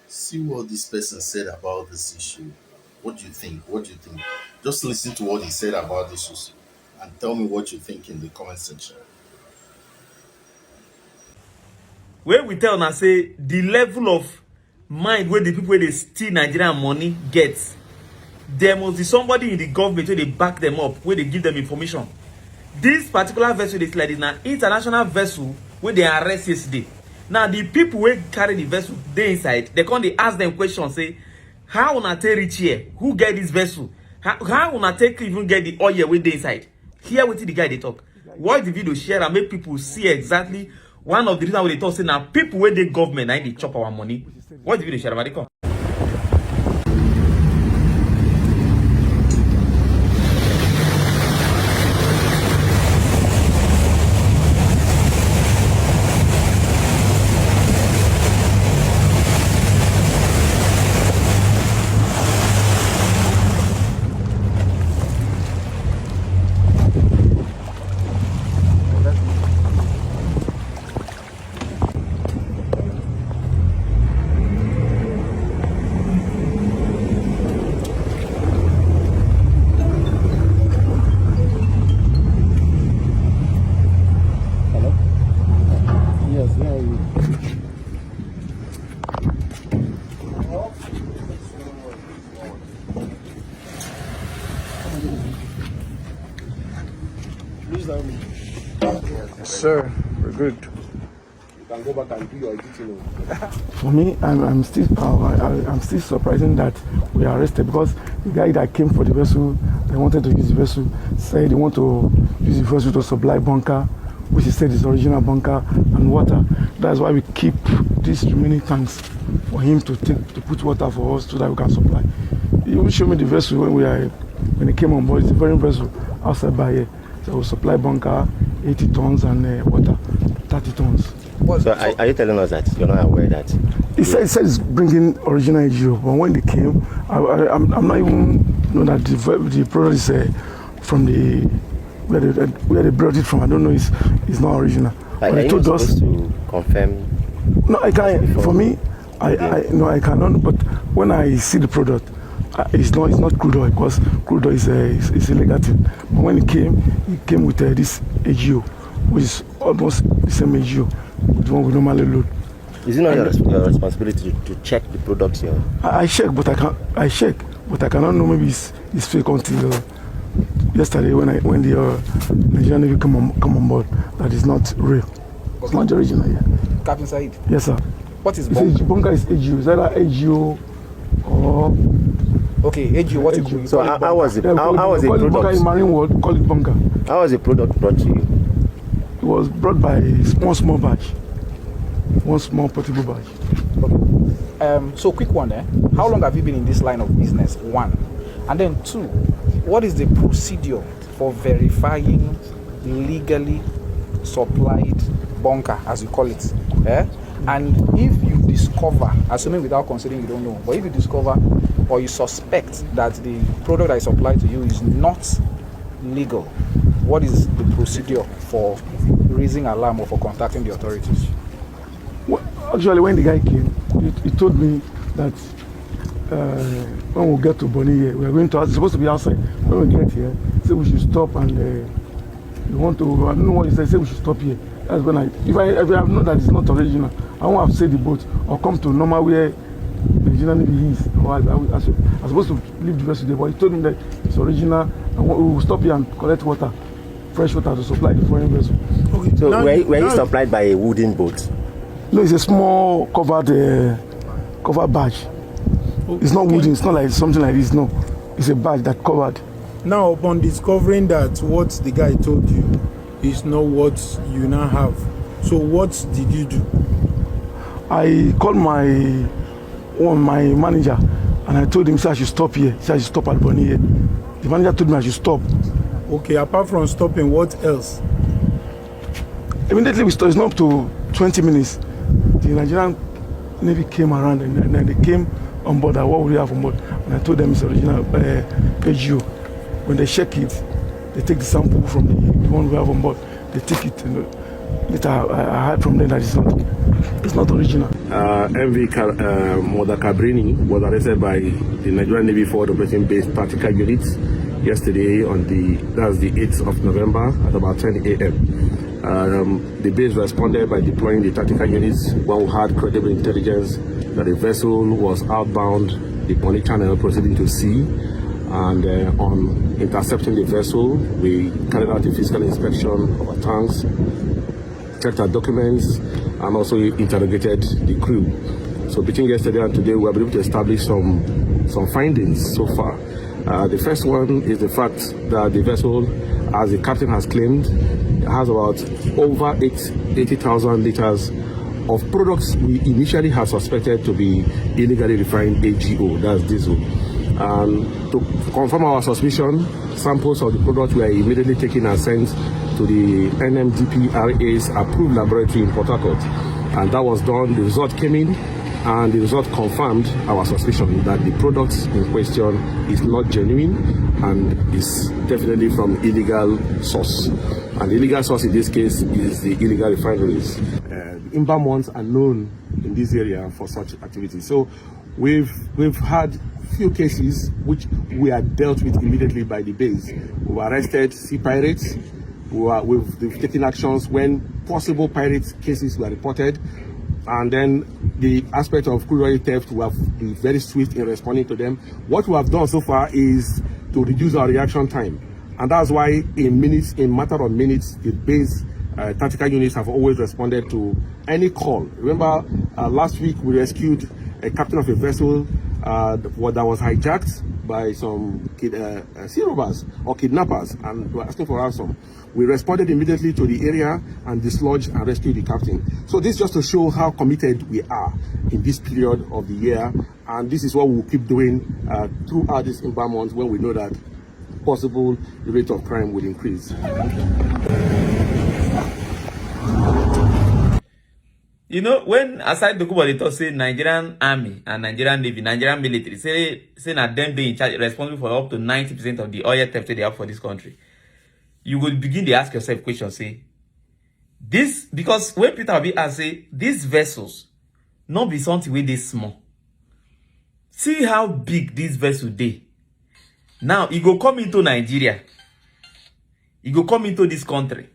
See what this person said about this issue. What do you think? What do you think? Just listen to what he said about this issue and tell me what you think in the comment section. Where we tell now say the level of mind where the people wey dey steal Nigerian money get, there must be somebody in the government where they back them up, where they give them information. This particular vessel dey like this na international vessel where they arrest yesterday. Now the people wey carry the vessel dey inside, they come dey ask them questions say, how una take reach here? Who get this vessel? How una take even get the oil wey dey inside? Hear wetin the guy dey talk. Watch the video, share and make people see exactly one of the reasons why they talk say na people wey dey government na dey chop our money. Watch the video, share am, come. Sir, we're good. You can go back and do your editing. For me, I'm still surprising that we are arrested because the guy that came for the vessel, they wanted to use the vessel, said they want to use the vessel to supply bunker, which he said is original bunker and water. That's why we keep these remaining tanks for him to put water for us so that we can supply. He will show me the vessel when he came on board. It's a very vessel outside by here. So we supply bunker 80 tons and water 30 tons. So are you telling us that you're not aware that? He said it's bringing original AGO, but when they came, I'm not even know that the product is from the where they brought it from. I don't know. It's not original. Are you supposed to confirm? No, I can't. For me, I cannot. But when I see the product, it's not crude oil because crude oil is illegal thing. But when it came with this AGO, which is almost the same AGO, the one we normally load. Is it not your responsibility to check the products here? I check, but I cannot know. Maybe it's fake until yesterday when the Nigerian Navy come on board. That is not real. It's not the original. Yeah. Captain Said. Yes, sir. What is bunker? Bunker is AGO. Is either AGO or okay, AGO. What is it? So how was it? How was it product? Bunker in marine world, call it bunker. How was the product brought to you? It was brought by one small batch, one small portable batch. Okay. So quick one there. How long have you been in this line of business? One, and then two, what is the procedure for verifying legally supplied bunker, as you call it? And if you discover, assuming without considering you don't know, but if you discover or you suspect that the product I supply to you is not legal, what is the procedure for raising alarm or for contacting the authorities? Well, actually, when the guy came, he told me that when we get to Bonny here, we are going to. It's supposed to be outside. When we get here, say we should stop and we want to. I don't know what he said. Say we should stop here. That's when if I know that it's not original, I won't have to say the boat or come to normal where the original Navy is. Or I'm supposed to leave the vessel there, but he told me that it's original and we will stop here and collect water, fresh water to supply the foreign vessel. Okay. So were you supplied by a wooden boat? No, it's a small covered badge. Okay. It's not wooden. It's not like something like this. No, it's a badge that covered. Now, upon discovering that what the guy told you is not what you now have, so what did you do? I called my manager and I told him, say I should stop here. Say I should stop at Bonny here. The manager told me I should stop. Okay, apart from stopping, what else? Immediately we stopped. It's not up to 20 minutes. The Nigerian Navy came around and then they came on board. What would we have on board? And I told them it's original AGO. When they check it, they take the sample from the one we have on board. They take it Later, I heard from them that it's not original. MV Cabrini was arrested by the Nigerian Navy Forward Operating Base Tactical Units yesterday that's the 8th of November at about 10 a.m. The base responded by deploying the tactical units when we had credible intelligence that a vessel was outbound the Bonny Channel proceeding to sea, and on intercepting the vessel, we carried out a physical inspection of our tanks, checked our documents, and also interrogated the crew. So between yesterday and today, we were able to establish some findings so far. The first one is the fact that the vessel, as the captain has claimed, has about over 80,000 liters of products we initially had suspected to be illegally refined AGO, that's diesel. And to confirm our suspicion, samples of the product were immediately taken and sent to the NMDPRA's approved laboratory in Port Harcourt. And that was done, the result came in, and the result confirmed our suspicion that the product in question is not genuine and is definitely from illegal source. And the illegal source in this case is the illegal refineries. Inbound ones are known in this area for such activities. So we've had few cases which we are dealt with immediately by the base. We've arrested sea pirates. We've taken actions when possible pirate cases were reported. And then the aspect of crude oil theft, we have been very swift in responding to them. What we have done so far is to reduce our reaction time. And that's why in matter of minutes, the base tactical units have always responded to any call. Remember, last week we rescued a captain of a vessel that was hijacked by some sea robbers or kidnappers, and were asking for ransom. We responded immediately to the area and dislodged and rescued the captain. So this just to show how committed we are in this period of the year, and this is what we'll keep doing throughout this inbound month when we know that possible rate of crime will increase. You know, when aside the Kuba, they talk say Nigerian army and Nigerian navy, Nigerian military, say that them being in charge, responsible for up to 90% of the oil theft they have for this country. You will begin to ask yourself questions, say, this, because when Peter will be asked, say, these vessels, not be something where they small. See how big this vessel they. Now, it go come into Nigeria. It go come into this country,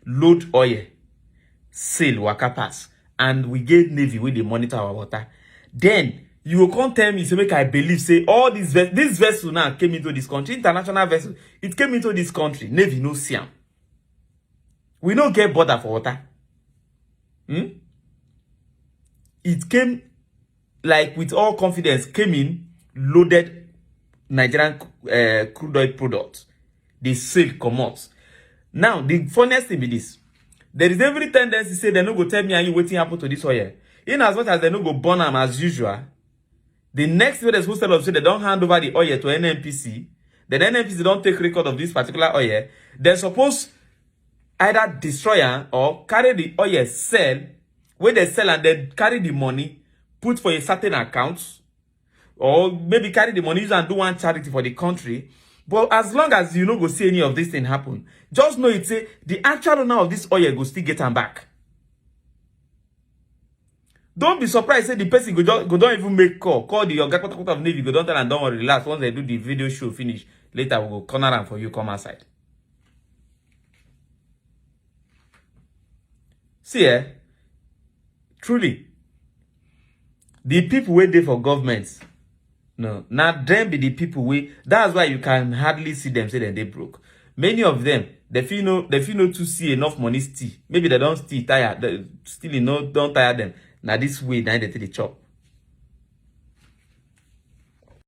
load oil, sail, waka pass, and we get navy where they monitor our water. Then, you will come tell me, so make I believe, say, all this vessel now came into this country, international vessel, it came into this country, navy no see am. We don't get border for water. It came, like with all confidence, came in, loaded Nigerian crude oil products. They sell come out. Now, the funniest thing be this. There is every tendency to say they no go tell me and you waiting happen to this oil. In as much as they no go burn them as usual, the next way they're supposed to say they don't hand over the oil to NNPC, the NNPC don't take record of this particular oil, they're supposed either destroy it or carry the oil, sell, where they sell and then carry the money, put for a certain account, or maybe carry the money use and do one charity for the country. But as long as you no go see any of this thing happen, just know it say the actual owner of this oil go still get them back. Don't be surprised say the person go don't even make call the Oga of Navy, go don't tell and don't worry, relax. Once they do the video show finish, later we'll go corner and for you come outside. See, truly, the people wait there for governments. No, now them be the people that's why you can hardly see them say that they broke. Many of them, they feel no to see enough money steal. Maybe they don't steal tired, stealing no don't tire them. Now this way, now they take the chop.